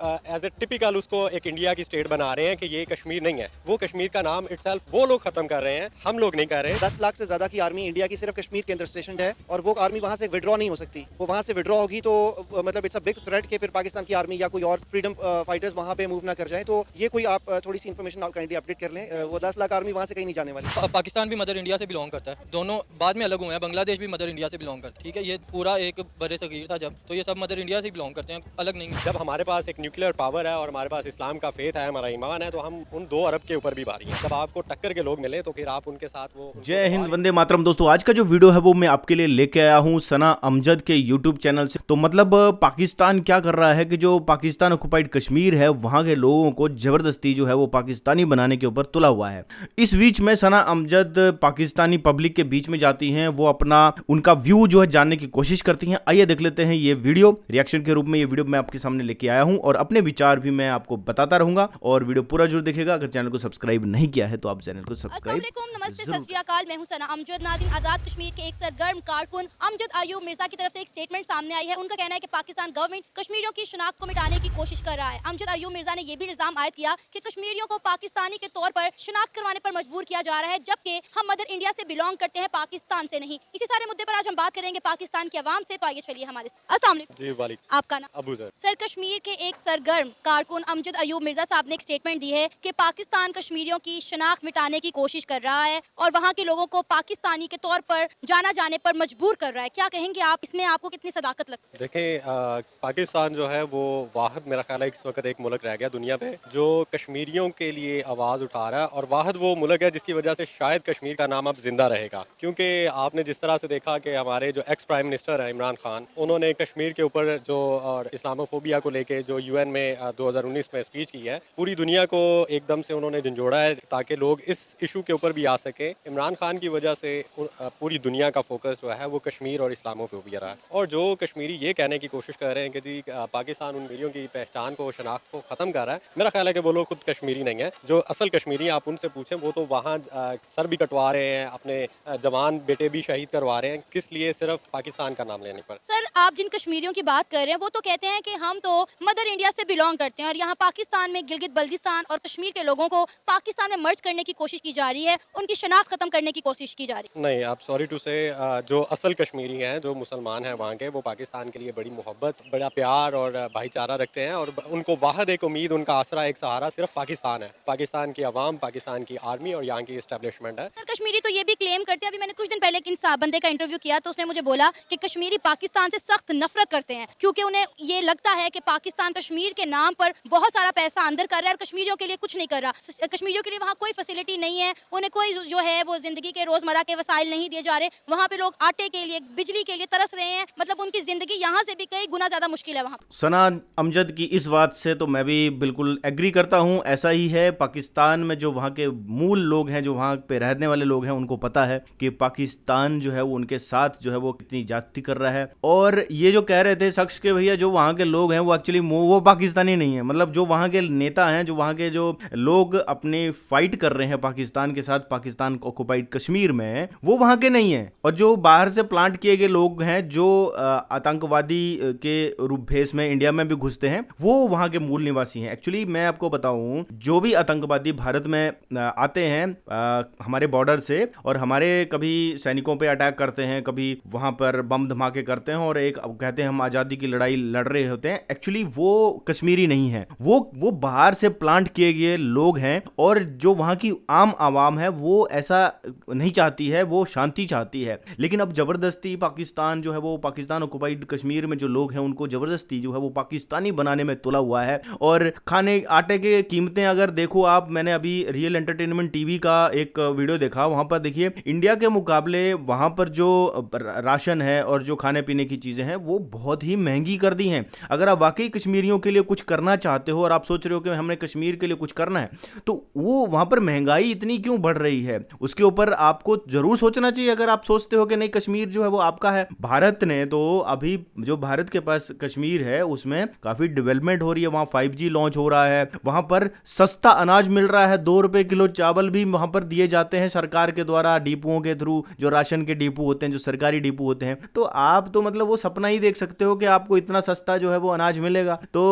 As a typical उसको एक India की स्टेट बना रहे हैं कि ये कश्मीर नहीं है। वो कश्मीर का नाम इटसेल्फ वो लोग खत्म कर रहे हैं, हम लोग नहीं कर रहे। 10 लाख से ज्यादा की आर्मी इंडिया की सिर्फ कश्मीर के अंदर स्टेशन है और वो आर्मी वहां से विड्रॉ नहीं हो सकती। वो वहां से विड्रॉ होगी तो मतलब इट्स अ बिग थ्रेट कि फिर पाकिस्तान की आर्मी या कोई और फ्रीडम फाइटर्स वहां पे मूव ना कर जाए। तो ये कोई आप थोड़ी सी इन्फॉर्मेशन आप काइंडली अपडेट कर लें। वो 10 लाख आर्मी वहां से कहीं नहीं जाने वाली। पाकिस्तान भी मदर इंडिया से बिलोंग करता है, दोनों बाद में अलग हुए हैं। बांग्लादेश भी मदर इंडिया से बिलोंग करता है, ठीक है। ये पूरा एक बड़े सगीर था जब, तो ये सब मदर इंडिया से बिलोंग करते हैं, अलग नहीं है। जब हमारे पास एक न्यूक्लियर पावर है और हमारे पास इस्लाम का फेथ है, हमारा ईमान है, तो हम उन 2 अरब के ऊपर भी भारी हैं। जब आपको टक्कर के लोग मिले तो फिर आप उनके साथ वो। जय हिंद, वंदे मातरम। दोस्तों, आज का जो वीडियो है वो मैं आपके लिए लेके आया हूँ सना अमजद के यूट्यूब चैनल से। तो मतलब पाकिस्तान क्या कर रहा है कि जो पाकिस्तान ऑक्युपाइड कश्मीर है वहां के लोगों को जबरदस्ती जो है वो पाकिस्तानी बनाने के ऊपर तुला हुआ है। इस बीच में सना अमजद पाकिस्तानी पब्लिक के बीच में जाती हैं, वो अपना उनका व्यू जो है जानने की कोशिश करती हैं। आइए देख लेते हैं ये वीडियो। रिएक्शन के रूप में ये वीडियो मैं आपके सामने लेके आया हूं और अपने विचार भी मैं आपको बताता रहूंगा और वीडियो पूरा जरूर देखिएगा। अगर चैनल को सब्सक्राइब नहीं किया है तो आप चैनल को सब्सक्राइब। नमस्ते, सत श्री अकाल। मैं हूं सना अमजद। नाज़रीन, आजाद कश्मीर के एक सरगर्म कारकुन अमजद अयूब मिर्जा की तरफ से एक स्टेटमेंट सामने आई है। उनका कहना है कि पाकिस्तान गवर्नमेंट कश्मीरियों की शनाख्त को मिटाने की कोशिश कर रहा है। अमजद अयूब मिर्जा ने यह भी इल्जाम आयद किया कि कश्मीरियों को पाकिस्तानी के तौर पर शनाख्त करवाने पर मजबूर किया जा रहा है, जबकि हम मदर इंडिया से बिलोंग करते हैं, पाकिस्तान से नहीं। इसी सारे मुद्दे पर आज हम बात करेंगे पाकिस्तान की आवाम से। तो आइए चलिए हमारे साथ। अस्सलाम वालेकुम जी वालेकुम। आपका नाम? अबू सर। सर, कश्मीर के एक सरगर्म कारकुन अमजद अयूब मिर्जा साहब ने एक स्टेटमेंट दी है कि पाकिस्तान कश्मीरियों की शनाख्त मिटाने की कोशिश कर रहा है और वहाँ के लोगों को पाकिस्तानी के तौर पर जाना जाने पर मजबूर कर रहा है। क्या कहेंगे आप इसमें? आपको कितनी सदाकत लगती है? देखें, पाकिस्तान जो है वो वाहिद मेरा ख्याल है इस वक्त एक मुल्क रह गया दुनिया में जो कश्मीरियों के लिए आवाज़ उठा रहा है, और वाहिद वो मुल्क है जिसकी वजह से शायद कश्मीर का नाम अब जिंदा रहेगा। क्योंकि आपने जिस तरह से देखा कि हमारे जो एक्स प्राइम मिनिस्टर हैं इमरान खान, उन्होंने कश्मीर के ऊपर जो और इस्लामोफोबिया को लेके जो यूएन में 2019 में स्पीच की है, पूरी दुनिया को एकदम से उन्होंने झंझोड़ा है ताकि लोग इस इशू के ऊपर भी आ सके। इमरान खान की वजह से पूरी दुनिया का फोकस जो है वो कश्मीर और इस्लामोफोबिया रहा है। और जो कश्मीरी ये कहने की कोशिश कर रहे हैं कि जी पाकिस्तान उन मीरियों की पहचान को, शनाख्त को ख़त्म कर रहा है, मेरा ख्याल है कि वो लोग खुद कश्मीरी नहीं है। जो असल कश्मीरी आप उनसे पूछें, वो तो वहाँ सर भी कटवा रहे हैं, अपने जवान बेटे भी शहीद करवा रहे हैं। किस लिए? सिर्फ पाकिस्तान का नाम लेने पर। सर, आप जिन कश्मीरियों की बात कर रहे हैं वो तो कहते हैं कि हम तो मदर इंडिया से बिलोंग करते हैं और यहाँ पाकिस्तान में गिलगित बल्तिस्तान और कश्मीर के लोगों को पाकिस्तान में मर्ज करने की कोशिश की जा रही है, उनकी शनाख्त खत्म करने की कोशिश की जा रही है। नहीं, आप सॉरी टू से, जो असल कश्मीरी हैं, जो मुसलमान हैं वहाँ के, वो पाकिस्तान के लिए बड़ी मोहब्बत, बड़ा प्यार और भाईचारा रखते हैं और उनको वाहिद एक उम्मीद, उनका आसरा, एक सहारा सिर्फ पाकिस्तान है। पाकिस्तान की आवाम, पाकिस्तान की आर्मी और यहाँ की इस्टेब्लिशमेंट है। सर, कश्मीरी तो ये भी क्लेम करते हैं, अभी मैंने कुछ दिन पहले एक बंदे का इंटरव्यू किया तो उसने मुझे बोला कि कश्मीरी पाकिस्तान से सख्त नफरत करते हैं क्योंकि उन्हें ये लगता है कि पाकिस्तान कश्मीर के नाम पर बहुत सारा पैसा अंदर कर रहा है और कश्मीरियों के लिए कुछ नहीं कर रहा। कश्मीरियों के लिए वहाँ कोई फैसिलिटी नहीं है, उन्हें कोई जो है वो जिंदगी के रोजमर्रा के वसाइल नहीं दिए जा रहे। वहाँ पे लोग आटे के लिए, बिजली के लिए तरस रहे हैं। मतलब उनकी जिंदगी यहाँ से भी कई गुना ज्यादा मुश्किल है वहाँ। सना अमजद की इस बात से तो मैं भी बिल्कुल एग्री करता हूँ। ऐसा ही है, पाकिस्तान में जो वहाँ के मूल लोग हैं, जो वहाँ पे रहने वाले लोग हैं, उनको पता है कि पाकिस्तान जो है वो उनके साथ जो है वो कितनी ज्यादती कर रहा है। और ये जो कह रहे थे शख्स के भैया जो वहाँ के लोग हैं वो एक्चुअली वो पाकिस्तानी नहीं है। मतलब जो वहाँ के नेता हैं, जो वहाँ के जो लोग अपने फाइट कर रहे हैं पाकिस्तान के साथ, पाकिस्तान ऑक्युपाइड कश्मीर में, वो वहाँ के नहीं है। और जो बाहर से प्लांट किए गए लोग हैं, जो आतंकवादी के रूप भेष में इंडिया में भी घुसते हैं, वो वहाँ के मूल निवासी हैं। एक्चुअली मैं आपको बताऊं, जो भी आतंकवादी भारत में आते हैं हमारे बॉर्डर से और हमारे कभी सैनिकों पे अटैक करते हैं, कभी वहाँ पर बम धमाके करते हैं और एक कहते हैं हम आज़ादी की लड़ाई लड़ रहे होते हैं, एक्चुअली वो कश्मीरी नहीं है। वो बाहर से प्लांट किए गए लोग हैं और जो वहाँ की आम आवाम है वो ऐसा नहीं चाहती है, वो शांति चाहती है। लेकिन अब जबरदस्ती पाकिस्तान जो है वो, पाकिस्तान ऑक्युपाइड कश्मीर में जो लोग हैं उनको जबरदस्ती जो है वो पाकिस्तानी बनाने में तुला हुआ है। और खाने आटे के कीमतें अगर देखो आप, मैंने अभी रियल एंटरटेनमेंट टीवी का एक वीडियो देखा, वहां पर देखिए इंडिया के मुकाबले वहां पर जो राशन है और जो खाने पीने की चीजें हैं वो बहुत ही महंगी कर दी हैं। अगर आप वाकई कश्मीरियों के लिए कुछ करना चाहते हो और आप सोच रहे हो कि हमने कश्मीर के लिए कुछ करना है, तो वो वहां पर महंगाई इतनी क्यों बढ़ रही है, उसके ऊपर आपको जरूर सोचना चाहिए। अगर आप सोचते हो कि नहीं कश्मीर जो है वो आपका है। भारत ने तो अभी जो भारत के पास कश्मीर है उसमें काफी डेवलपमेंट हो रही है, वहां 5G लॉन्च हो रहा है, वहां पर सस्ता अनाज मिल रहा है, 2 रुपए किलो चावल भी वहां पर दिए जाते हैं सरकार के द्वारा, डिपुओं के थ्रू, जो राशन के डिपो होते हैं, जो सरकारी डिपो होते हैं। तो आप तो मतलब वो सपना ही देख सकते हो कि आपको इतना सस्ता जो है वो अनाज मिलेगा। तो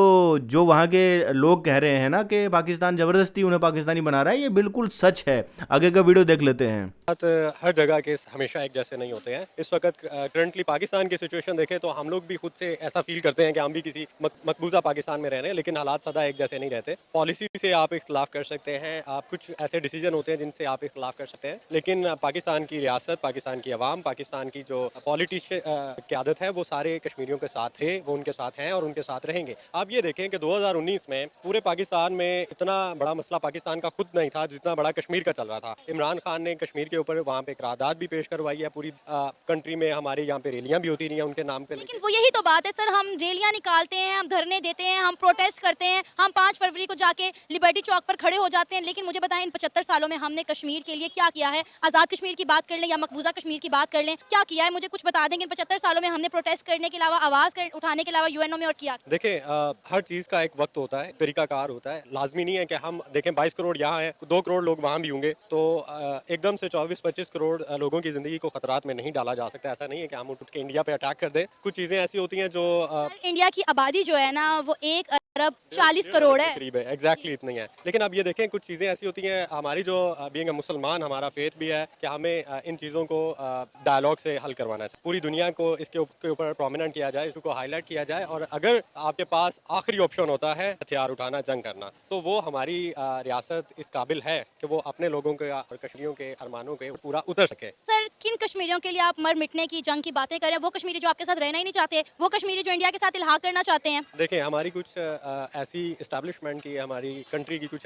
जो वहाँ के लोग कह रहे हैं ना कि पाकिस्तान ज़बरदस्ती उन्हें पाकिस्तानी बना रहा है, ये बिल्कुल सच है। आगे का वीडियो देख लेते हैं। बात हर जगह के हमेशा एक जैसे नहीं होते हैं। इस वक्त करंटली पाकिस्तान की सिचुएशन देखें तो हम लोग भी खुद से ऐसा फील करते हैं कि हम भी किसी मकबूजा पाकिस्तान में रह रहे हैं, लेकिन हालात सदा एक जैसे नहीं रहते। पॉलिसी से आप इख्तलाफ कर सकते हैं, आप कुछ ऐसे डिसीजन होते हैं जिनसे आप इख्तलाफ कर सकते हैं, लेकिन पाकिस्तान की रियासत, पाकिस्तान की आवाम, पाकिस्तान की जो पॉलिटिशियन क़यादत है वो सारे कश्मीरियों के साथ थे, वो उनके साथ हैं और उनके साथ रहेंगे। आप ये देखें कि 2019 में पूरे पाकिस्तान में इतना बड़ा मसला पाकिस्तान का खुद नहीं था जितना बड़ा कश्मीर का चल रहा था। इमरान खान ने कश्मीर के ऊपर वहाँ पे करारदाद भी पेश करवाई है। पूरी कंट्री में हमारे यहाँ पे रैलियाँ भी होती रही हैं उनके नाम पे। लेकिन वो यही तो बात है सर, हम रैलियां निकालते हैं, हम धरने देते हैं, हम प्रोटेस्ट करते हैं, हम 5 फरवरी को जाके लिबर्टी चौक पर खड़े हो जाते हैं, लेकिन मुझे बताएं इन 75 सालों में हमने कश्मीर के लिए क्या किया है? आज़ाद कश्मीर की बात कर लें या मकबूजा कश्मीर की बात कर लें, क्या किया है? मुझे कुछ बता देंगे इन 75 सालों में हमने प्रोटेस्ट करने के अलावा, आवाज़ उठाने के अलावा यूएनओ में और किया? देखें, हर चीज़ का एक वक्त होता है, तरीकाकार होता है। लाजमी नहीं है कि हम देखें 22 करोड़ यहाँ हैं, 2 करोड़ लोग वहाँ भी होंगे, तो एकदम से 24-25 करोड़ लोगों की ज़िंदगी को खतरात में नहीं डाला जा सकता। ऐसा नहीं है कि हम उठ के इंडिया पे अटैक कर दें। कुछ चीज़ें ऐसी होती हैं जो इंडिया की आबादी जो है ना वो 1 अरब 40 करोड़ है। करीब है, एग्जैक्टली इतनी है। लेकिन अब ये देखें, कुछ चीज़ें ऐसी होती हैं, हमारी जो बीइंग मुसलमान हमारा फेथ भी है कि हमें इन चीज़ों को डायलॉग से हल करवाना चाहिए। पूरी दुनिया को इसके ऊपर प्रोमिनेंट किया जाए, इसको हाईलाइट किया जाए, और अगर आपके पास आखिरी ऑप्शन होता है हथियार उठाना, जंग करना, तो वो हमारी रियासत इस काबिल है कि वो अपने लोगों के और कश्मीरियों के अरमानों के पूरा उतर सके। सर, किन कश्मीरियों के लिए आप मर मिटने की जंग की बातें करें? वो कश्मीरी जो आपके साथ रहना ही नहीं चाहते, वो कश्मीरी जो इंडिया के साथ इल्हाक करना चाहते हैं? देखें, हमारी कुछ ऐसी इस्टेब्लिशमेंट की, हमारी कंट्री की कुछ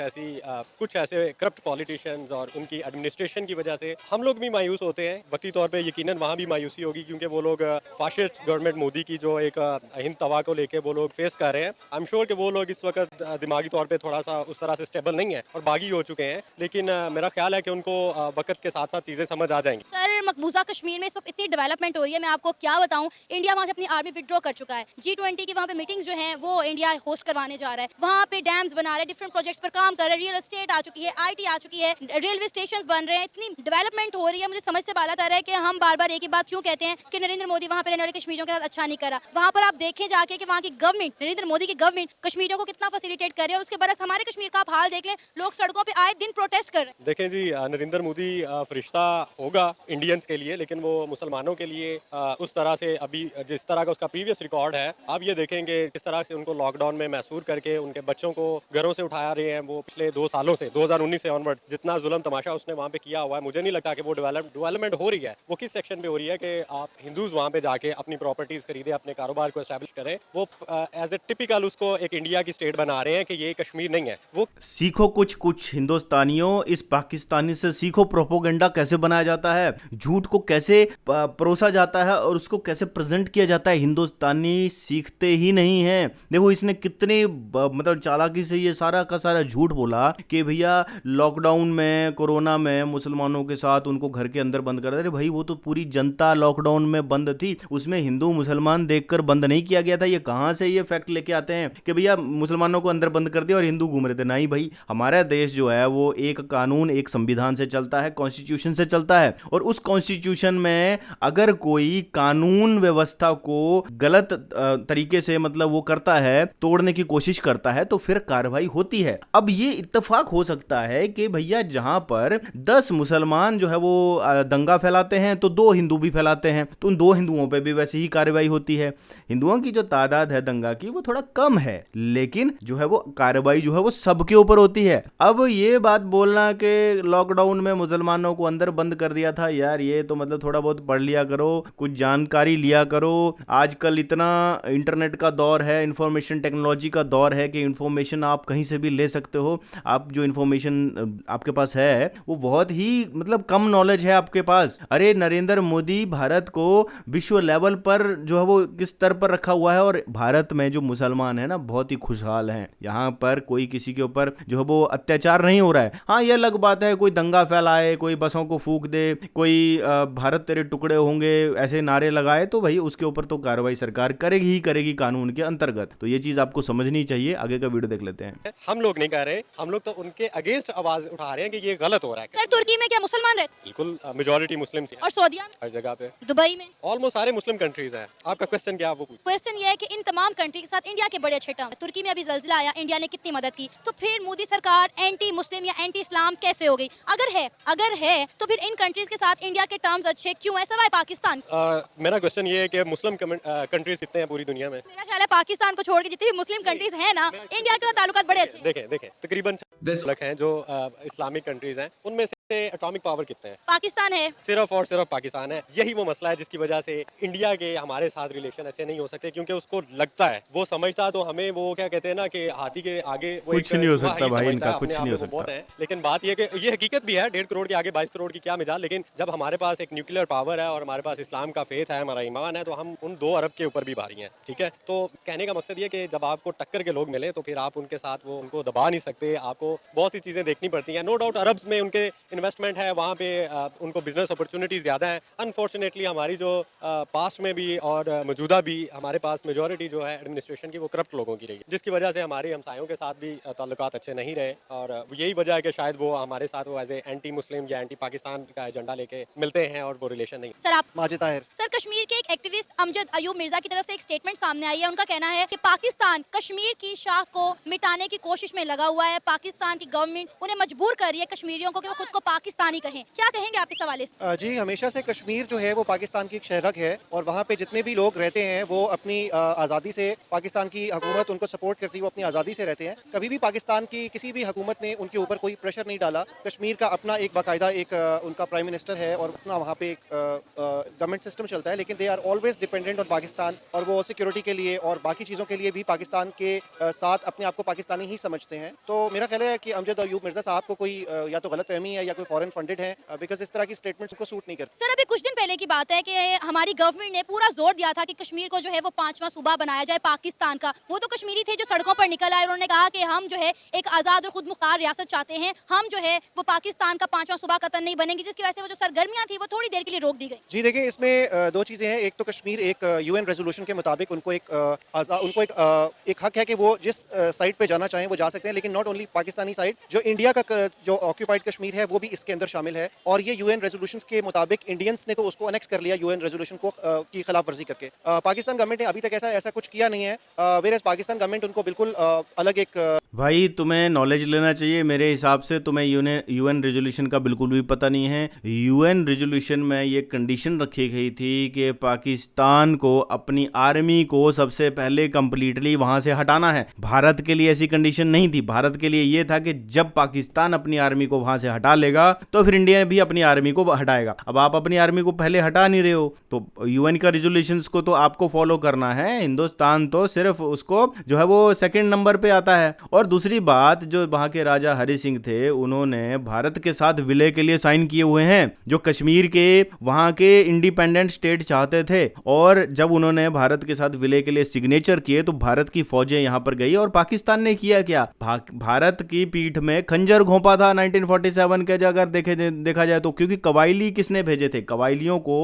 ऐसे करप्ट पॉलिटिशियंस और उनकी एडमिनिस्ट्रेशन की वजह से हम लोग भी मायूस होते हैं। वक्ती तौर पे यकीनन वहाँ भी मायूसी होगी, क्योंकि वो लोग फाशिस्ट गवर्नमेंट मोदी की जो एक हिंद तवा को लेके वो लोग फेस कर रहे हैं। आई एम श्योर कि वो लोग इस वक्त दिमागी तौर पे थोड़ा सा उस तरह से स्टेबल नहीं है और बागी हो चुके हैं, लेकिन मेरा ख्याल है कि उनको वक्त के साथ साथ चीज़ें समझ आ जाएंगी। सर, मकबूजा कश्मीर में इस वक्त इतनी डेवलपमेंट हो रही है, मैं आपको क्या बताऊं। इंडिया वहाँ से अपनी आर्मी विड्रॉ कर चुका है। G20 की वहाँ पे मीटिंग्स जो हैं वो इंडिया होस्ट करवाने जा रहा है। वहाँ पे डैम्स बना रहे हैं, डिफरेंट प्रोजेक्ट्स पर काम कर रहे हैं, रियल एस्टेट आ चुकी है, IT आ चुकी है, रेलवे स्टेशन बन रहे हैं, इतनी डेवलपमेंट हो रही है। मुझे समझ से बाहर आ रहा है कि हम बार बार एक ही बात क्यों कहते हैं कि नरेंद्र मोदी वहाँ पे रहने वाले कश्मीरियों के साथ अच्छा नहीं करा। वहाँ पर आप देखें जाके कि वहाँ की गवर्नमेंट, नरेंद्र मोदी की गवर्नमेंट कश्मीरियों को कितना फैसिलिटेट कर रही है। उसके बरस हमारे कश्मीर का आप हाल देख लें, लोग सड़कों पे आए दिन प्रोटेस्ट कर रहे हैं। देखें जी, नरेंद्र मोदी फरिश्ता होगा इंडियंस के लिए, लेकिन वो मुसलमानों के लिए उस तरह से अभी जिस तरह का उसका प्रीवियस रिकॉर्ड है, आप ये देखेंगे किस तरह से उनको लॉकडाउन में महसूर करके उनके बच्चों को घरों से उठा रहे हैं। वो पिछले 2 सालों से 2019 से ऑनवर्ड जितना जुल्म तमाशा उसने वहाँ पे किया हुआ है, मुझे नहीं लगता कि वो डेवलपमेंट हो रही है। वो किस सेक्शन पे हो रही है कि आप हिंदूज वहाँ पे जाके अपनी प्रॉपर्टीज खरीदे, अपने कारोबार को एस्टैब्लिश करें। वो एज ए टिपिकल उसको एक इंडिया की स्टेट बना रहे हैं कि ये कश्मीर नहीं है। वो सीखो कुछ हिंदुस्तानियों, इस पाकिस्तानी से सीखो प्रोपोगंडा कैसे बनाया जाता है, झूठ को कैसे परोसा जाता है और उसको कैसे प्रेजेंट किया जाता है। हिंदुस्तानी सीखते ही नहीं है। देखो इसने कितने मतलब चालाकी से ये सारा का सारा झूठ बोला कि भैया लॉकडाउन में, कोरोना में मुसलमानों के साथ उनको घर के अंदर बंद कर दे। भाई वो तो पूरी जनता लॉकडाउन में बंद थी, उसमें हिंदू मुसलमान देखकर बंद नहीं किया गया था। ये कहां से ये फैक्ट लेके आते हैं कि भैया मुसलमानों को अंदर बंद कर दिया और हिंदू घूम रहे थे? नहीं भाई, हमारा देश जो है वो एक कानून, एक संविधान से चलता है, कॉन्स्टिट्यूशन से चलता है, और उस कॉन्स्टिट्यूशन में अगर कोई कानून व्यवस्था को गलत तरीके से मतलब वो करता है, तोड़ने की कोशिश करता है, तो फिर कार्रवाई होती है। अब ये इत्तेफाक हो सकता है कि भैया जहां पर 10 मुसलमान जो है वो दंगा फैलाते हैं तो 2 हिंदू भी फैलाते हैं, तो उन 2 हिंदुओं पे भी वैसे ही कार्रवाई होती है। हिंदुओं की जो तादाद है दंगा की वो थोड़ा कम है, लेकिन जो है वो कार्रवाई जो है वो सबके ऊपर होती है। अब ये बात बोलना कि लॉकडाउन में मुसलमानों को अंदर बंद कर दिया था, यार ये तो मतलब थोड़ा बहुत पढ़ लिया करो, कुछ जानकारी लिया करो। आजकल इतना इंटरनेट का दौर है, इंफॉर्मेशन टेक्नोलॉजी का दौर है कि इंफॉर्मेशन आप कहीं से भी ले सकते हो। आप जो इंफॉर्मेशन आपके पास है वो बहुत ही मतलब कम नॉलेज है आपके पास। अरे नरेंद्र मोदी भारत को विश्व लेवल पर जो है वो किस स्तर पर रखा हुआ है, और भारत में जो मुसलमान है ना बहुत ही खुशहाल हैं। यहाँ पर कोई किसी के ऊपर जो है वो अत्याचार नहीं हो रहा है। हाँ, ये अलग बात है कोई दंगा फैलाए, कोई बसों को फूंक दे, कोई भारत तेरे टुकड़े होंगे ऐसे नारे लगाए, तो भाई उसके ऊपर तो कार्रवाई सरकार करेगी ही करेगी कानून के अंतर्गत। तो ये चीज आपको समझनी चाहिए। आगे का वीडियो देख लेते हैं। हम लोग नहीं कह रहे, हम लोग तो उनके अगेंस्ट आवाज उठा रहे हैं कि ये गलत हो रहा है। सर, तुर्की में क्या मुसलमान रहते? बिल्कुल मेजॉरिटी मुस्लिम और सऊदीया में? हर जगह पे, दुबई में ऑलमोस्ट सारे मुस्लिम कंट्रीज हैं। आपका क्वेश्चन क्या है वो पूछ? क्वेश्चन ये है कि इन तमाम कंट्री के साथ इंडिया के बड़े अच्छे टर्म। तुर्की में अभी जल्जिला आया, इंडिया ने कितनी मदद की, तो फिर मोदी सरकार एंटी मुस्लिम या एंटी इस्लाम कैसे हो गई? अगर है तो फिर इन कंट्रीज के साथ इंडिया के टर्म्स अच्छे क्यों है, सवाए पाकिस्तान? मेरा क्वेश्चन ये है कि मुस्लिम कंट्रीज कितने हैं पूरी दुनिया में? मेरा ख्याल है पाकिस्तान को छोड़ के जितनी भी मुस्लिम कंट्रीज हैं ना, इंडिया के ताल्लुकात बड़े अच्छे हैं। देखें तकरीबन 10 मुल्क हैं जो इस्लामिक कंट्रीज हैं, उनमें से एटॉमिक पावर कितने हैं? पाकिस्तान है। सिर्फ और सिर्फ पाकिस्तान है। यही वो मसला है जिसकी वजह से इंडिया के हमारे साथ रिलेशन अच्छे नहीं हो सकते, क्योंकि उसको लगता है, वो समझता तो हमें वो क्या कहते हैं ना कि हाथी के आगे वो कुछ एक नहीं हो चूहा सकता ही भाई, समझता इनका है, कुछ अपने आप नहीं हो में वो बहुत सकता। है। लेकिन बात ये कि ये हकीकत भी है, 1.5 करोड़ के आगे 22 करोड़ की क्या मिजाल, लेकिन जब हमारे पास एक न्यूक्लियर पावर है और हमारे पास इस्लाम का फेथ है, हमारा ईमान है, तो हम उन 2 अरब के ऊपर भी भारी हैं। ठीक है, तो कहने का मकसद ये कि जब आपको टक्कर के लोग मिले तो फिर आप उनके साथ वो उनको दबा नहीं सकते, आपको बहुत सी चीज़ें देखनी पड़ती हैं। नो डाउट अरब में उनके इन्वेस्टमेंट है, वहाँ पे उनको बिजनेस अपॉर्चुनिटीज़ ज़्यादा है। अनफॉर्चुनेटली हमारी जो पास्ट में भी और मौजूदा भी हमारे पास मेजॉरिटी जो है एडमिनिस्ट्रेशन की वो करप्ट लोगों की रही है, जिसकी वजह से हमारे हमसायों के साथ भी ताल्लुकात अच्छे नहीं रहे, और यही वजह है कि शायद वो हमारे साथ वो एज ए एंटी मुस्लिम या एंटी पाकिस्तान का एजेंडा लेके मिलते हैं और वो रिलेशन नहीं। सर आप माजिद ताहिर। सर, कश्मीर के एक एक्टिविस्ट अमजद अयूब मिर्जा की तरफ से एक स्टेटमेंट सामने आई है। उनका कहना है कि पाकिस्तान कश्मीर की शाख को मिटाने की कोशिश में लगा हुआ है। पाकिस्तान की गवर्नमेंट उन्हें मजबूर कर रही है कश्मीरियों को कि वो खुद को पाकिस्तानी कहें। क्या कहेंगे आप इस हवाले से? जी, हमेशा से कश्मीर जो है वो पाकिस्तान की एक शहरक है, और वहाँ पे जितने भी लोग रहते हैं वो अपनी आज़ादी से, पाकिस्तान की हुकूमत उनको सपोर्ट करती है, वो अपनी आज़ादी से रहते हैं। कभी भी पाकिस्तान की किसी भी हुकूमत ने उनके ऊपर कोई प्रेशर नहीं डाला। कश्मीर का अपना एक बाकायदा एक उनका प्राइम मिनिस्टर है और अपना वहाँ पे एक गवर्नमेंट सिस्टम चलता है, लेकिन they are always dependent on Pakistan, और वो सिक्योरिटी के लिए और बाकी चीज़ों के लिए भी पाकिस्तान के साथ अपने आप को पाकिस्तानी ही समझते हैं। तो मेरा ख्याल है कि अमजद अयूब मिर्जा साहब को कोई या तो गलतफहमी है या कोई फॉरेन फंडेड है, बिकॉज इस तरह की स्टेटमेंट्स को सूट नहीं करती। सर, अभी कुछ दिन पहले की बात है कि हमारी गवर्नमेंट ने पूरा जोर दिया था कि कश्मीर को जो है वो 5वां सूबा बनाया जाए पाकिस्तान का। वो तो कश्मीरी थे जो सड़कों पर निकल आए, उन्होंने कहा कि हम जो है एक आज़ाद और खुद मुख्तार रियासत चाहते हैं, हम जो है वो पाकिस्तान का 5वां सूबा कतन नहीं बनेंगे, जिसकी वजह से वो जो सरगर्मियां थी वो थोड़ी देर के लिए रोक दी गई। जी देखिए, इसमें 2 चीज़ें हैं। एक तो कश्मीर एक UN रेजोल्यूशन के मुताबिक उनको एक हक है कि वो जिस साइड पे जाना चाहें वो जा सकते हैं, लेकिन नॉट ओनली पाकिस्तानी साइड, जो इंडिया का जो ऑक्यूपाइड कश्मीर है वो भी इसके अंदर शामिल है। और ये UN रेजोल्यूशन के मुताबिक इंडियंस ने तो उसको अनेक्स कर लिया UN रेजोल्यूशन को की खिलाफ वर्जी करके। पाकिस्तान गवर्नमेंट ने अभी तक ऐसा कुछ किया नहीं है, वेयर एज पाकिस्तान गवर्नमेंट उनको बिल्कुल अलग एक भाई तुम्हें नॉलेज लेना चाहिए। मेरे हिसाब से तुम्हें यूएन रेजोल्यूशन का बिल्कुल भी पता नहीं है। यूएन रेजोल्यूशन में ये कंडीशन रखी गई थी कि पाकिस्तान को अपनी आर्मी को सबसे पहले कंप्लीटली वहां से हटाना है। भारत के लिए ऐसी कंडीशन नहीं थी। भारत के लिए ये था कि जब पाकिस्तान अपनी आर्मी को वहां से हटा लेगा तो फिर इंडिया भी अपनी आर्मी को हटाएगा। अब आप अपनी आर्मी को पहले हटा नहीं रहे हो, तो यूएन का रेजोल्यूशंस को तो आपको फॉलो करना है। हिंदुस्तान तो सिर्फ उसको जो है वो सेकंड नंबर पे आता है। और दूसरी बात, जो वहां के राजा हरि सिंह थे उन्होंने भारत के साथ विलय के लिए साइन किए हुए हैं, जो कश्मीर के वहां के इंडिपेंडेंट स्टेट चाहते थे। और जब उन्होंने भारत के साथ विलय के लिए सिग्नेचर किए तो भारत की फौजें यहां पर गई और पाकिस्तान ने किया क्या? भारत की पीठ में खंजर घोंपा था 1947 के, अगर देखा जाए तो। क्योंकि कबायली किसने भेजे थे? कबायलियों को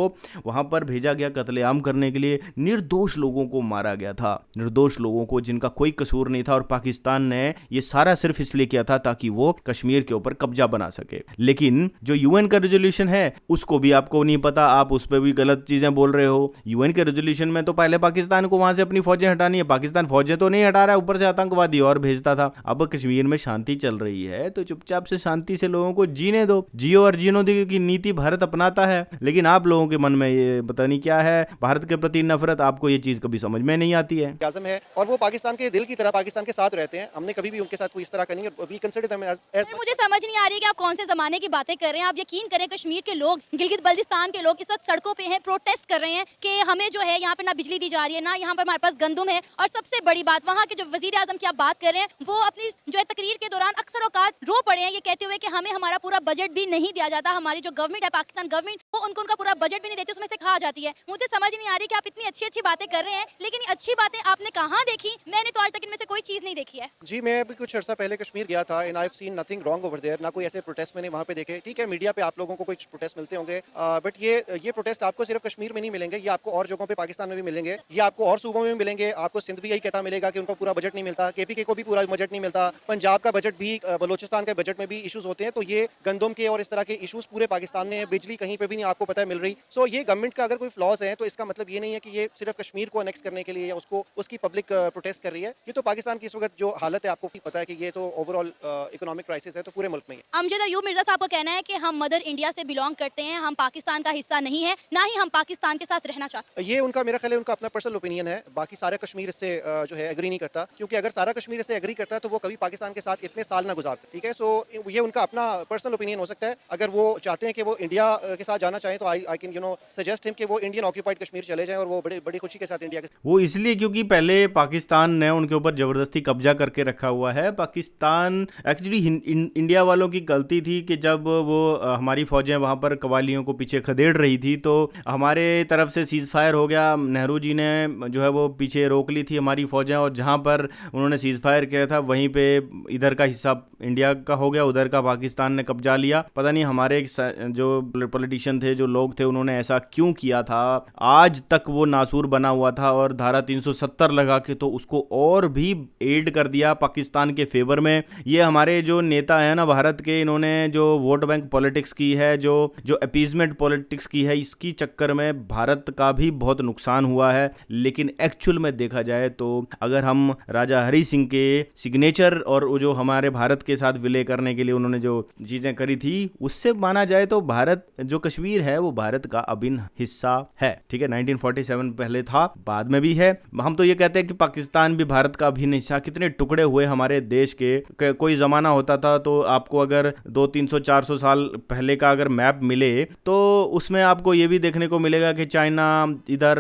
वहां पर भेजा गया कत्लेआम करने के लिए। निर्दोष लोगों को मारा गया था, निर्दोष लोगों को जिनका कोई कसूर नहीं था। और पाकिस्तान ने ये सारा सिर्फ इसलिए किया था ताकि वो कश्मीर के ऊपर कब्जा बना सके। लेकिन जो यूएन का रेजोल्यूशन है उसको भी आपको नहीं पता, आप उस पर भी गलत चीजें बोल रहे हो। यूएन के रेजोल्यूशन में तो पहले पाकिस्तान को वहां से अपनी फौजें हटानी है। पाकिस्तान फौजें तो नहीं हटा रहा है, ऊपर से आतंकवादी और भेजता था। अब कश्मीर में शांति चल रही है तो चुपचाप से शांति से लोगों को जीने दो। जियो और जीनो दो की नीति भारत अपनाता है, लेकिन आप लोगों के मन में ये पता नहीं क्या है, भारत के प्रति नफरत। आपको ये चीज कभी समझ में नहीं आती है। आज़म है और वो पाकिस्तान के दिल की तरह पाकिस्तान के साथ रहते हैं। हमने कभी भी उनके साथ कोई इस तरह का नहीं है। वी कंसीडर देम एज मुझे समझ नहीं आ रही कि आप कौन से जमाने की बातें कर रहे हैं। आप यकीन करें, कश्मीर के लोग, गिलगित बल्तिस्तान के लोग इस वक्त सड़कों पे हैं, प्रोटेस्ट कर रहे हैं कि हमें जो है यहाँ पे ना बिजली दी जा रही है, ना यहाँ पर हमारे पास गंदम है। और सबसे बड़ी बात, वहाँ के जो वजीर आजम की आप बात कर रहे हैं, वो अपनी जो है तकरीर के दौरान अक्सर औकात रो पड़े हैं ये कहते हुए कि हमें हमारा पूरा बजट भी नहीं दिया जाता। हमारी जो गवर्नमेंट है, पाकिस्तान गवर्नमेंट, वो उनको उनका पूरा बजट भी नहीं देती, उसमें से खा जाती है। मुझे समझ नहीं आ रही कि आप इतनी अच्छी अच्छी बातें कर रहे हैं, लेकिन ये अच्छी बातें आपने कहाँ देखी? मैंने तो आज तक इनमें से कोई चीज नहीं देखी है। जी, मैं अभी कुछ अर्सा पहले कश्मीर गया था and I have seen nothing wrong over there. ना कोई ऐसे प्रोटेस्ट मैंने वहाँ पे देखे। ठीक है, मीडिया पे आप लोगों को कुछ प्रोटेस्ट मिलते होंगे, बट ये प्रोटेस्ट आपको सिर्फ कश्मीर में नहीं मिलेंगे, ये आपको और जगहों पे पाकिस्तान में भी मिलेंगे, ये आपको और सूबों में भी मिलेंगे। आपको सिंध भी यही कहता मिलेगा कि उनको पूरा बजट नहीं मिलता, KPK को भी पूरा बजट नहीं मिलता, पंजाब का बजट भी, बलोचिस्तान के बजट में भी इश्यूज होते हैं। तो ये गंदम के और इस तरह के इशूज पूरे पाकिस्तान में है, बिजली कहीं पे भी नहीं आपको पता है मिल रही। सो ये गवर्नमेंट का अगर कोई फ्लॉज है तो इसका मतलब ये नहीं है कि ये सिर्फ कश्मीर को अनेक्स करने के लिए या उसको उसकी पब्लिक प्रोटेस्ट कर रही है। ये तो पाकिस्तान की इस वक्त जो हालत है आपको पता है कि ये तो ओवरऑल इकोनॉमिक क्राइसिस है तो पूरे मुल्क में ही है। अमजद अयूब मिर्जा साहब का कहना है कि हम मदर इंडिया से बिलोंग करते हैं, हम पाकिस्तान का हिस्सा नहीं है, ना ही हम पाकिस्तान के साथ रहना चाहते। ये उनका मेरा ख्याल है उनका अपना पर्सनल ओपिनियन है, बाकी सारा कश्मीर इससे जो है एग्री नहीं करता, क्योंकि अगर सारा कश्मीर इससे एग्री करता है तो वो कभी पाकिस्तान के साथ इतने साल ना गुजारते। ठीक है, सो ये उनका अपना पर्सनल ओपिनियन हो सकता है। अगर वो चाहते हैं कि वो इंडिया के साथ जाना चाहें तो आई कैन सजेस्ट हिम कि वो इंडियन ऑक्यूपाइड कश्मीर चले जाएं और वो बड़ी खुशी के साथ इंडिया के। वो इसलिए क्योंकि पहले पाकिस्तान ने उनके ऊपर जबरदस्ती कब्जा करके रखा हुआ है। पाकिस्तान एक्चुअली इंडिया वालों की गलती थी कि जब वो हमारी फौजें वहाँ पर कवालियों को पीछे खदेड़ रही थी तो हमारे तरफ से सीज़ फायर हो गया। नेहरू जी ने जो है वो पीछे रोक ली थी हमारी फौजें, और जहाँ पर उन्होंने सीज़ फायर किया था वहीं पे इधर का हिस्सा इंडिया का हो गया, उधर का पाकिस्तान ने कब्जा लिया। पता नहीं हमारे जो पॉलिटिशियन थे, जो लोग थे, उन्होंने ऐसा क्यों किया था। आज तक वो नासूर बना हुआ था और धारा 370 लगा के तो उसको और भी एड कर दिया पाकिस्तान के फेवर में। ये हमारे जो नेता हैं ना भारत के, इन्होंने जो वोट बैंक पॉलिटिक्स की है, जो अपीजमेंट पॉलिटिक्स की है, इसकी चक्कर में भारत का भी बहुत नुकसान हुआ है। लेकिन एक्चुअल में देखा जाए तो अगर हम राजा हरि सिंह के सिग्नेचर और जो हमारे भारत के साथ विलय करने के लिए उन्होंने जो चीजें करी थी उससे माना जाए तो भारत जो कश्मीर है वो भारत का अभिन्न हिस्सा है। ठीक है, 1947 पहले था, बाद में भी है। हम तो ये कहते हैं कि पाकिस्तान भी भारत का अभिन्न हिस्सा। कितने टुकड़े हुए हमारे देश के, कोई जमाना होता था तो आपको अगर 200-300-400 साल पहले का अगर मैप मिले तो उसमें आपको ये भी देखने को मिलेगा कि चाइना इधर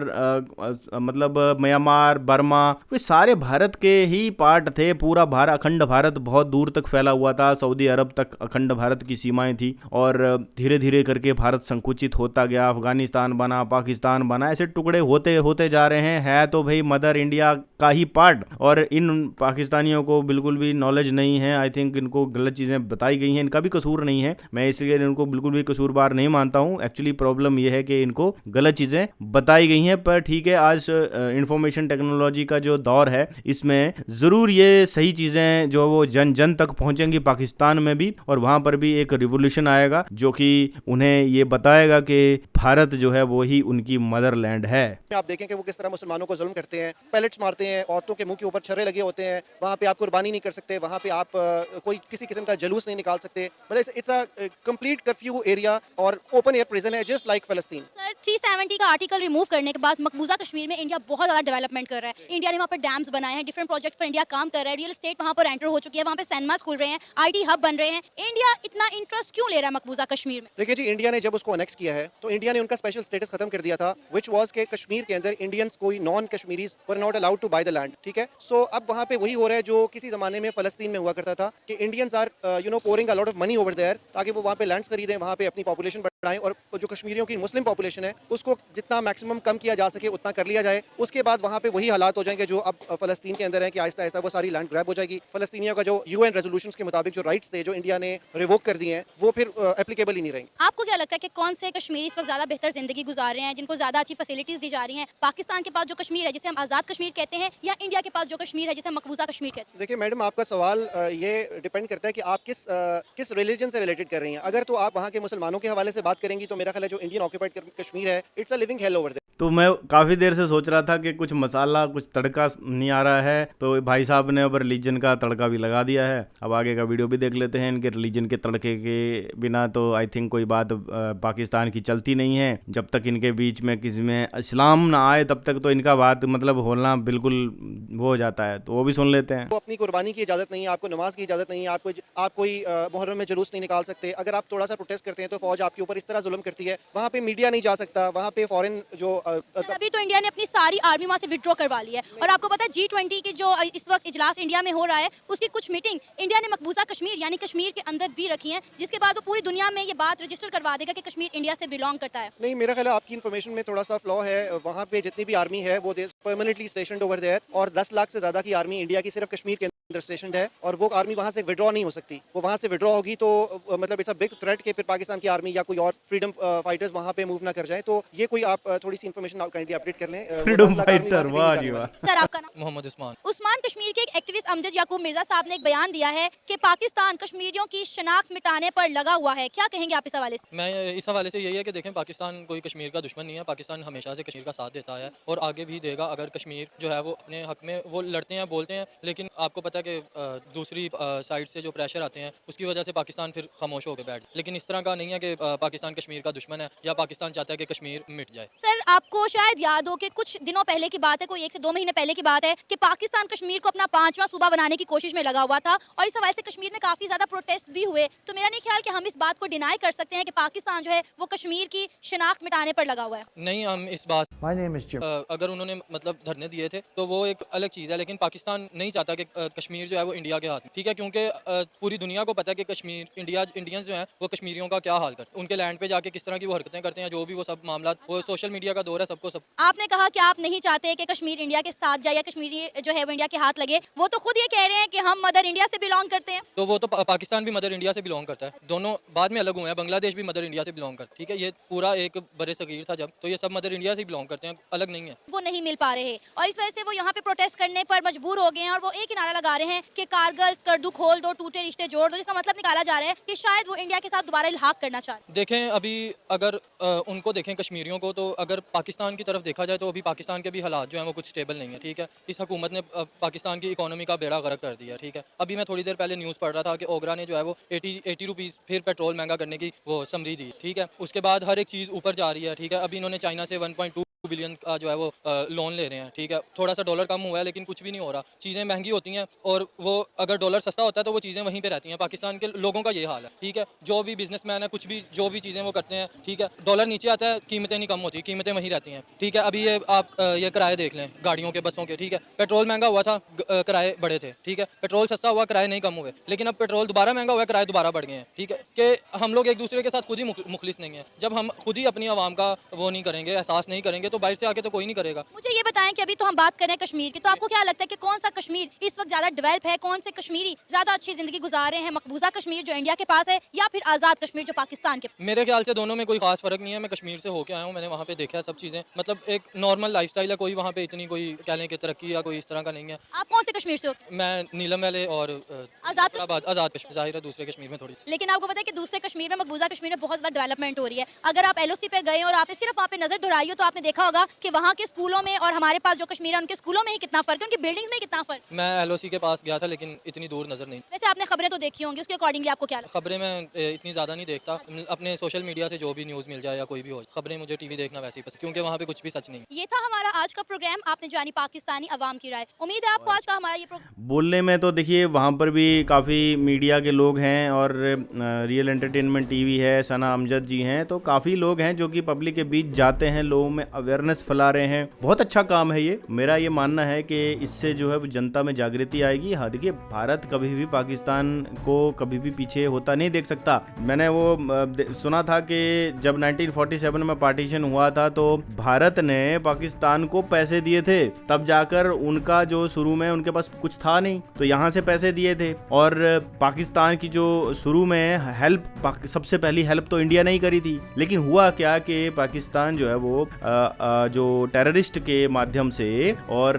मतलब म्यांमार, बर्मा, वे सारे भारत के ही पार्ट थे। पूरा अखंड भारत बहुत दूर तक फैला हुआ था, सऊदी अरब तक अखंड भारत की सीमाएं थी, और धीरे धीरे करके भारत संकुचित होता गया। अफगानिस्तान बना, पाकिस्तान बना, ऐसे टुकड़े होते होते जा रहे हैं। है तो भाई मदर इंडिया का ही पार्ट, और इन पाकिस्तानियों को बिल्कुल भी नॉलेज नहीं है। आई थिंक इनको गलत चीज़ें बताई गई हैं, इनका भी कसूर नहीं है, मैं इसलिए इनको बिल्कुल भी कसूरवार नहीं मानता हूँ। एक्चुअली प्रॉब्लम यह है कि इनको गलत चीज़ें बताई गई हैं। पर ठीक है, आज इंफॉर्मेशन टेक्नोलॉजी का जो दौर है इसमें ज़रूर ये सही चीज़ें जो वो जन जन तक पहुँचेंगी पाकिस्तान में भी, और वहाँ पर भी एक रिवोल्यूशन आएगा जो कि उन्हें ये बताएगा कि भारत जो है वो ही उनकी मदरलैंड है। आप देखें कि वो किस तरह मुसलमानों को जुल्म करते हैं, पैलेट्स मारते हैं, औरतों के मुंह के ऊपर छर्रे लगे होते हैं, वहाँ पे आप कुर्बानी नहीं कर सकते, वहाँ पे आप कोई किसी किस्म का जलूस नहीं निकाल सकते। मतलब it's a complete curfew area और ओपन एयर प्रिजन है, जस्ट लाइक फलस्तीन। सर 370 का आर्टिकल रिमूव करने के बाद मकबूजा कश्मीर में इंडिया बहुत ज़्यादा डेवलपमेंट कर रहा है। इंडिया ने वहाँ पर डैम्स बनाए हैं, डिफरेंट प्रोजेक्ट पर इंडिया काम कर रहा है, रियल एस्टेट वहाँ पर एंटर हो चुकी है, वहाँ पे सिनेमास खुल रहे हैं, IT हब बन रहे हैं। इंडिया इतना इंटरेस्ट क्यों ले रहा है मकबूजा कश्मीर में? देखिए जी, इंडिया ने जब उसको अनेक्स किया है तो इंडिया ने उनका स्पेशल स्टेटस खत्म कर दिया था, विच वाज के कश्मीर के अंदर इंडियंस कोई non Kashmiris were not allowed to buy the land. ठीक है, सो अब वहाँ पे वही हो रहा है जो किसी जमाने में फलस्तीन में हुआ करता था कि Indians are pouring a lot of money over there ताकि वो वहाँ पे लैंड्स खरीदें, वहाँ पे अपनी पॉपुलेशन बढ़ाएं, और जो कश्मीरियों की मुस्लिम पॉपुलेशन है उसको जितना मैक्सिमम कम किया जा सके उतना कर लिया जाए। उसके बाद वहाँ पे वही हालात हो जाएंगे जो अब फलस्तीन के अंदर है कि आहिस्ता आहिस्ता वो सारी लैंड ग्रैब हो जाएगी। फलस्तीनियों का जो UN रेजोल्यूशंस के मुताबिक जो राइट्स थे जो इंडिया ने रिवोक कर दिए हैं वो फिर एप्लीकेबल ही नहीं रहेंगे। आपको क्या लगता है कि कौन से कश्मीरी इस वक्त ज़्यादा बेहतर जिंदगी गुजार रहे हैं, जिनको ज़्यादा अच्छी फैसिलिटीज़ दी जा रही हैं? पाकिस्तान के पास जो कश्मीर है जिसे हम आज़ाद कश्मीर कहते हैं, या इंडिया के पास जो कश्मीर है जिसे हम मकबूजा कश्मीर कहते हैं? देखिए मैडम, आपका सवाल ये डिपेंड करता है कि आप किस रिलीजन से रिलेटेड कर रही हैं। अगर तो आप वहाँ के मुसलमानों के हवाले से बात करेंगी तो मेरा ख्याल है जो इंडियन ऑक्यूपाइड कश्मीर है, it's a living hell over there. तो मैं काफ़ी देर से सोच रहा था कि कुछ मसाला, कुछ तड़का नहीं आ रहा है, तो भाई साहब ने अब रिलीजन का तड़का भी लगा दिया है। अब आगे का वीडियो भी देख लेते हैं। इनके रिलीजन के तड़के के बिना तो आई थिंक कोई बात पाकिस्तान की चलती नहीं है। जब तक इनके बीच में किसी में इस्लाम ना आए तब तक तो इनका बात मतलब होना बिल्कुल वो हो जाता है, तो वो भी सुन लेते हैं। आपको अपनी कुर्बानी की इजाज़त नहीं है, आपको नमाज की इजाज़त नहीं है, आप कोई मुहर्रम में जुलूस नहीं निकाल सकते। अगर आप थोड़ा सा प्रोटेस्ट करते हैं तो फौज आपके ऊपर इस तरह जुल्म करती है। वहाँ पे मीडिया नहीं जा सकता, वहाँ पे फॉरेन जो सर, अभी तो इंडिया ने अपनी सारी आर्मी वहाँ से विड्रॉ करवा ली है, और आपको पता है G20 की जो इस वक्त इजलास इंडिया में हो रहा है उसकी कुछ मीटिंग इंडिया ने मकबूजा कश्मीर यानी कश्मीर के अंदर भी रखी है, जिसके बाद वो पूरी दुनिया में ये बात रजिस्टर करवा देगा कि कश्मीर इंडिया से बिलोंग करता है। नहीं, मेरा ख्याल है आपकी इन्फॉर्मेशन में थोड़ा सा फ्लॉ है। वहाँ पे जितनी भी आर्मी है वो परमानेंटली स्टेशनड ओवर देयर, और 10 लाख से ज़्यादा की आर्मी इंडिया की सिर्फ कश्मीर के स्टेशन है और वो आर्मी वहां से विड्रॉ नहीं हो सकती। वो वहां से विड्रॉ होगी तो मतलब इट्स अ बिग थ्रेट कि फिर पाकिस्तान की आर्मी या कोई और फ्रीडम फाइटर्स वहां पे मूव ना कर जाए। तो ये कोई आप थोड़ी सी इन्फॉर्मेशन आप काइंडली अपडेट कर लें। फ्रीडम फाइटर, वाह जी वाह। सर आपका नाम? मोहम्मद उस्मान। उस्मान, कश्मीर के एक एक्टिविस्ट अमजद याकूब मिर्जा साहब ने एक बयान दिया है कि पाकिस्तान कश्मीरियों की शनाख्त मिटाने पर लगा हुआ है, क्या कहेंगे आप इस हवाले से? मैं इस हवाले से यही है कि देखें, पाकिस्तान कोई कश्मीर का दुश्मन नहीं है। पाकिस्तान हमेशा से कश्मीर का साथ देता है और आगे भी देगा। अगर कश्मीर जो है वो अपने हक में वो लड़ते हैं, बोलते हैं, लेकिन आपको पता है कि दूसरी साइड से जो प्रेशर आते हैं उसकी वजह से पाकिस्तान फिर खामोश होकर बैठ। लेकिन इस तरह का नहीं है कि पाकिस्तान कश्मीर का दुश्मन है या पाकिस्तान चाहता है कि कश्मीर मिट जाए। सर आपको शायद याद हो कि कुछ दिनों पहले की बात है, कोई 1 से 2 महीने पहले की बात है कि पाकिस्तान कश्मीर को अपना 5वां सूबा बनाने की कोशिश में लगा हुआ था और इस हवाले से कश्मीर में काफी ज्यादा प्रोटेस्ट भी हुए। तो मेरा नहीं ख्याल कि हम इस बात को डिनाई कर सकते हैं कि पाकिस्तान जो है वो कश्मीर की शनाख्त मिटाने पर लगा हुआ है। नहीं, हम इस बात My name is Jim. अगर उन्होंने मतलब धरने दिए थे तो वो एक अलग चीज़ है, लेकिन पाकिस्तान नहीं चाहता कि कश्मीर जो है वो इंडिया के हाथ में, ठीक है, क्योंकि पूरी दुनिया को पता है कि कश्मीर इंडियंस जो हैं वो कश्मीरियों का क्या हाल करते हैं, उनके लैंड पे जाके किस तरह की वो हरकतें करते हैं, जो भी वो सब मामला, वो सोशल मीडिया का दौर है, सबको सब। आपने कहा कि आप नहीं चाहते कि कश्मीर इंडिया के साथ जाए या कश्मीरी जो है वो इंडिया के हाथ लगे, वो तो खुद ये कह रहे हैं कि हम मदर इंडिया से बिलोंग करते हैं। तो वो तो पाकिस्तान भी मदर इंडिया से बिलोंग करता है, दोनों बाद में अलग हुए हैं। बांग्लादेश भी मदर इंडिया से बिलोंग करता है, ठीक है, ये पूरा एक बड़े सगीर था जब, तो ये सब मदर इंडिया से बिलोंग करते हैं, अलग नहीं है। वो नहीं मिल पा रहे और इस वजह से वो यहाँ पे प्रोटेस्ट करने पर मजबूर हो गए हैं और वो एक ही नारा लगा रहे हैं कि कारगिल स्कर्दू खोल दो, टूटे रिश्ते जोड़ दो, जिसका मतलब निकाला जा रहा है कि शायद वो इंडिया के साथ दोबारा इल्हाक करना चाह रहे हैं। देखें, अभी अगर उनको देखें कश्मीरियों को, तो अगर पाकिस्तान की तरफ देखा जाए तो अभी पाकिस्तान के भी हालात जो हैं वो कुछ स्टेबल नहीं है, ठीक है। इस हुकूमत ने पाकिस्तान की इकोनॉमी का बेड़ा गर्क कर दिया, ठीक है। अभी मैं थोड़ी देर पहले न्यूज़ पढ़ रहा था कि ओगरा ने जो है वो 80 रुपीज़ फिर पेट्रोल महंगा करने की वो समरी दी, ठीक है। उसके बाद हर एक चीज़ ऊपर जा रही है, ठीक है। अभी इन्होंने चाइना से 1.2 बिलियन का जो है वो लोन ले रहे हैं, ठीक है। थोड़ा सा डॉलर कम हुआ है लेकिन कुछ भी नहीं हो रहा, चीज़ें महंगी होती हैं और वो अगर डॉलर सस्ता होता है तो वो चीज़ें वहीं पे रहती हैं। पाकिस्तान के लोगों का ये हाल है, ठीक है। जो भी बिजनेसमैन है, कुछ भी जो भी चीज़ें वो करते हैं, ठीक है, डॉलर नीचे आता है, कीमतें नहीं कम होती, कीमतें वहीं रहती हैं, ठीक है। अभी ये आप ये किराए देख लें गाड़ियों के, बसों के, ठीक है। पेट्रोल महंगा हुआ था, किराए बढ़े थे, ठीक है। पेट्रोल सस्ता हुआ, किराए नहीं कम हुए, लेकिन अब पेट्रोल दोबारा महंगा हुआ, किराए दोबारा बढ़ गए हैं, ठीक है। कि हम लोग एक दूसरे के साथ खुद ही मुखलिस नहीं है। जब हम खुद ही अपनी आवाम का वो नहीं करेंगे, एहसास नहीं करेंगे, तो बाहर से आके तो कोई नहीं करेगा। मुझे ये बताएं कि अभी तो हम बात कर रहे हैं कश्मीर की, तो आपको क्या लगता है कि कौन सा कश्मीर इस वक्त ज्यादा डेवलप है, कौन से कश्मीरी ज्यादा अच्छी जिंदगी गुजार रहे हैं, मकबूजा कश्मीर जो इंडिया के पास है या फिर आजाद कश्मीर जो पाकिस्तान के? मेरे ख्याल से दोनों में कोई खास फर्क नहीं है। मैं कश्मीर से होके आया हूँ, मैंने वहाँ पे देखा है सब चीज़ें, मतलब एक नॉर्मल लाइफस्टाइल है, कोई वहाँ पे इतनी कोई कह लें कि तरक्की या कोई इस तरह का नहीं है। आप कौन से कश्मीर से हो? मैं नीलम वाले और आजाद कश्मीर, जाहिर है दूसरे कश्मीर में थोड़ी। लेकिन आपको पता है कि दूसरे कश्मीर में, मकबूजा कश्मीर में बहुत ज़्यादा डेवलपमेंट हो रही है। अगर आप LOC पे गए और आपने सिर्फ वहाँ पे नजर दौड़ाई हो तो आपने देखा होगा कि वहाँ के स्कूलों में और हमारे पास जो कश्मीर है उनके स्कूलों में ही कितना फर्क है, उनकी बिल्डिंग्स में कितना फर्क। मैं LOC के पास गया था लेकिन इतनी दूर नजर नहीं। वैसे आपने खबरें तो देखी होंगी, उसके अकॉर्डिंगली आपको क्या लगता खबरें मैं इतनी ज़्यादा नहीं देखता, अपने सोशल मीडिया से जो भी न्यूज़ मिल जाए या कोई भी हो, खबरें मुझे TV देखना वैसे ही पसंद, क्योंकि वहाँ पे कुछ भी सच नहीं। है? ये था हमारा आज का प्रोग्राम, आपने जानी पाकिस्तानी अवाम की राय। उम्मीद है आपको आज का हमारा ये प्रोग्राम बोलने में तो देखिए वहाँ पर भी काफ़ी मीडिया के लोग हैं और रियल एंटरटेनमेंट TV है, सना अमजद जी हैं, तो काफ़ी लोग हैं जो कि पब्लिक के बीच जाते हैं, लोगों में अवेयरनेस फैला रहे हैं। बहुत अच्छा काम है ये। मेरा ये मानना है कि इससे जो है वो जनता में जागृति आएगी। हाँ देखिए, भारत कभी भी पाकिस्तान को कभी भी पीछे होता नहीं देख सकता। मैंने वो सुना था कि जब 1947 में पार्टीशन हुआ था तो भारत ने पाकिस्तान को पैसे दिए थे, तब जाकर उनका जो शुरू में उनके पास कुछ था नहीं तो यहाँ से पैसे दिए थे। और पाकिस्तान की जो शुरू में हेल्प, सबसे पहली हेल्प तो इंडिया ने ही करी थी। लेकिन हुआ क्या कि पाकिस्तान जो है वो जो टेररिस्ट के माध्यम से और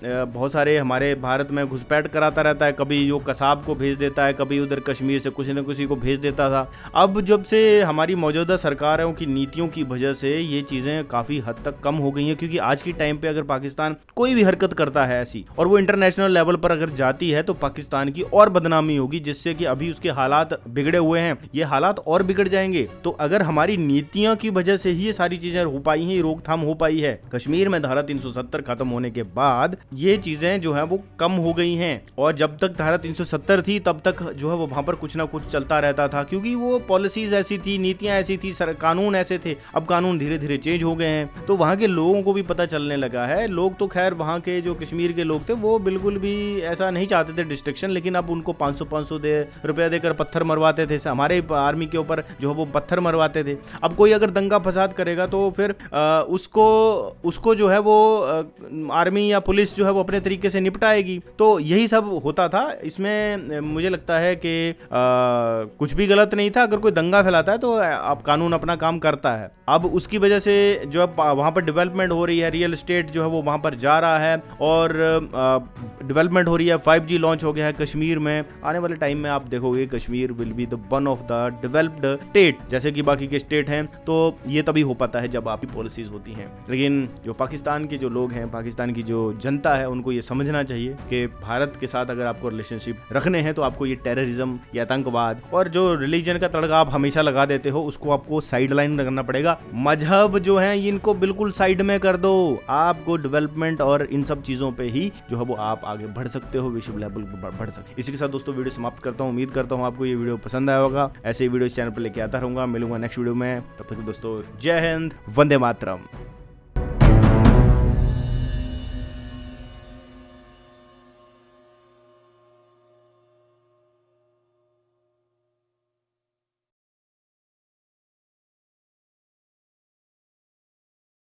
बहुत सारे हमारे भारत में घुसपैठ कराता रहता है, कभी जो कसाब को भेज देता है, कभी उधर कश्मीर से कुछ न किसी को भेज देता था। अब जब से हमारी मौजूदा सरकारों की नीतियों की वजह से ये चीज़ें काफ़ी हद तक कम हो गई हैं, क्योंकि आज की टाइम पे अगर पाकिस्तान कोई भी हरकत करता है ऐसी और वो इंटरनेशनल लेवल पर अगर जाती है तो पाकिस्तान की और बदनामी होगी, जिससे कि अभी उसके हालात बिगड़े हुए हैं, ये हालात और बिगड़ जाएंगे। तो अगर हमारी नीतियों की वजह से ही ये सारी चीज़ें हो पाई हैं, रोकथाम हो पाई है, कश्मीर में धारा 370 खत्म होने के बाद ये चीज़ें जो है वो कम हो गई हैं। और जब तक धारा 370 थी तब तक जो है वो वहाँ पर कुछ ना कुछ चलता रहता था, क्योंकि वो पॉलिसीज ऐसी थी, नीतियाँ ऐसी थी, कानून ऐसे थे। अब कानून धीरे धीरे चेंज हो गए हैं तो वहाँ के लोगों को भी पता चलने लगा है। लोग तो खैर वहाँ के जो कश्मीर के लोग थे वो बिल्कुल भी ऐसा नहीं चाहते थे डिस्ट्रक्शन, लेकिन अब उनको 500 रुपया देकर पत्थर मरवाते थे, हमारे आर्मी के ऊपर जो है वो पत्थर मरवाते थे। अब कोई अगर दंगा फसाद करेगा तो फिर उसको जो है वो आर्मी या पुलिस जो है वो अपने तरीके से निपटाएगी। तो यही सब होता था। इसमें मुझे लगता है कि कुछ भी गलत नहीं था। अगर कोई दंगा फैलाता है तो अब कानून अपना काम करता है। अब उसकी वजह से जो अब वहाँ पर डेवलपमेंट हो रही है, रियल एस्टेट जो है वो वहाँ पर जा रहा है और डेवलपमेंट हो रही है। 5G लॉन्च हो गया है कश्मीर में। आने वाले टाइम में आप देखोगे Kashmir will be the one of the developed state, जैसे कि बाकी के स्टेट हैं। तो ये तभी हो पाता है जब आपकी पॉलिसीज होती हैं। लेकिन जो पाकिस्तान के जो लोग हैं, पाकिस्तान की जो जनता है, उनको ये समझना चाहिए कि भारत के साथ अगर आपको रिलेशनशिप रखने हैं तो आपको ये टेररिज्म या आतंकवाद और जो रिलीजन का तड़का आप हमेशा लगा देते हो उसको आपको साइड लाइन करना पड़ेगा। मजहब जो है इनको बिल्कुल साइड में कर दो। आपको डेवलपमेंट और इन सब चीजों पे ही जो है वो आप आगे बढ़ सकते हो, विश्व लेवल पर बढ़ सकते। इसी के साथ दोस्तों वीडियो समाप्त करता हूँ। उम्मीद करता हूँ आपको ये वीडियो पसंद आया होगा। ऐसे ही वीडियो चैनल पर लेके आता रहूंगा। मिलूंगा नेक्स्ट वीडियो में। तब तक दोस्तों जय हिंद, वंदे मातरम।